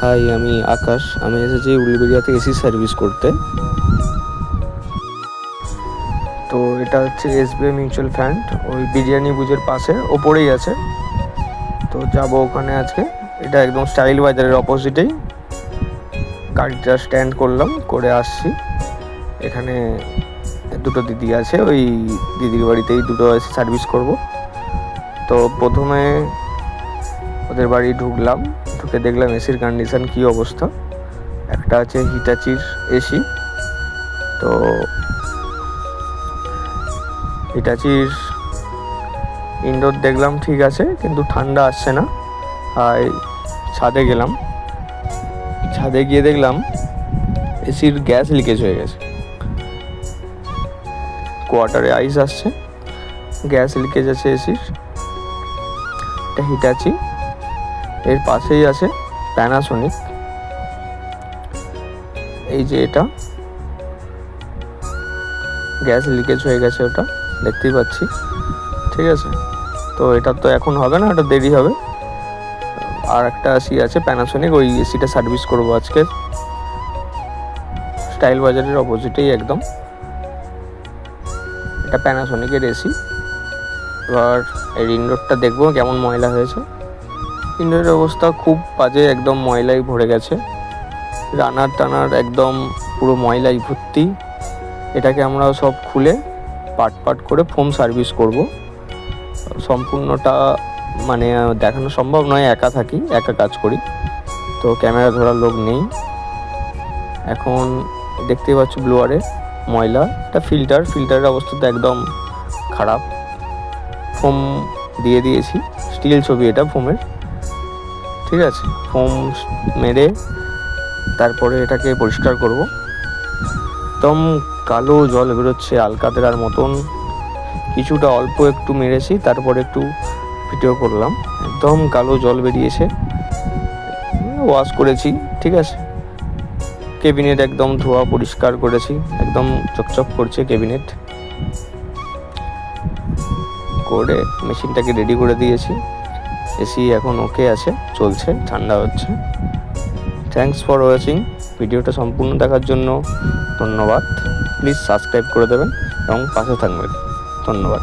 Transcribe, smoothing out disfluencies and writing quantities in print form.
High, আমি আকাশ। আমি এসেছি উলুবেড়িয়াতে এসি সার্ভিস করতে। তো এটা হচ্ছে এসবিআই মিউচুয়াল ফান্ড, ওই বিরিয়ানি বুজের পাশে ওপরেই আছে। তো যাব ওখানে আজকে। এটা একদম স্টাইল বাজারের অপোজিটেই। গাড়িটা স্ট্যান্ড করলাম, করে আসছি। এখানে দুটো দিদি আছে, ওই দিদির বাড়িতেই দুটো এসি সার্ভিস করব। তো প্রথমে ওদের বাড়ি ঢুকলাম, ঢুকে দেখলাম এসির কন্ডিশন কী অবস্থা। একটা আছে হিটাচির এসি। তো হিটাচির ইনডোর দেখলাম ঠিক আছে, কিন্তু ঠান্ডা আসছে না। আর ছাদে গেলাম, ছাদে গিয়ে দেখলাম এসির গ্যাস লিকেজ হয়ে গেছে। কোয়ার্টারে আইস আসছে, গ্যাস লিকেজ আছে এসির। এটা হিটাচি, এর পাশেই আছে প্যানাসোনিক। এই যে এটা গ্যাস লিকেজ হয়ে গেছে, ওটা দেখতেই পাচ্ছি। ঠিক আছে, তো এটা তো এখন হবে না, ওটা দেরি হবে। আর একটা এসি আছে প্যানাসোনিক, ওই এসিটা সার্ভিস করবো আজকে। স্টাইল বাজারের অপোজিটেই একদম। এটা প্যানাসোনিকের এসি। এবার এর ইনডোরটা দেখবো কেমন ময়লা হয়েছে। ইনডোরের অবস্থা খুব বাজে, একদম ময়লাই ভরে গেছে। রানার টানার একদম পুরো ময়লাই ভর্তি। এটাকে আমরা সব খুলে পার্ট পার্ট করে ফোম সার্ভিস করব। সম্পূর্ণটা মানে দেখানো সম্ভব নয়, একা কাজ করি, তো ক্যামেরা ধরার লোক নেই। এখন দেখতেই পাচ্ছ ব্লোয়ারে ময়লা। এটা ফিল্টারের অবস্থা তো একদম খারাপ। ফোম দিয়ে দিয়েছি, স্টিল ছবি এটা ফোমের। ঠিক আছে, ফোম মেরে তারপরে এটাকে পরিষ্কার করব। একদম কালো জল বেরোচ্ছে আলকাতরার মতন। কিছুটা অল্প একটু মেরেছি, তারপরে একটু ভিডিও করলাম। একদম কালো জল বেরিয়েছে। ওয়াশ করেছি, ঠিক আছে। ক্যাবিনেট একদম ধোয়া পরিষ্কার করেছি, একদম চকচক করছে ক্যাবিনেট। করে মেশিনটাকে রেডি করে দিয়েছি। এসি এখন ওকে আছে, চলছে, ঠান্ডা হচ্ছে। Thanks for watching. ভিডিওটা সম্পূর্ণ দেখার জন্য ধন্যবাদ। প্লিজ সাবস্ক্রাইব করে দেবেন এবং পাশে থাকবেন। ধন্যবাদ।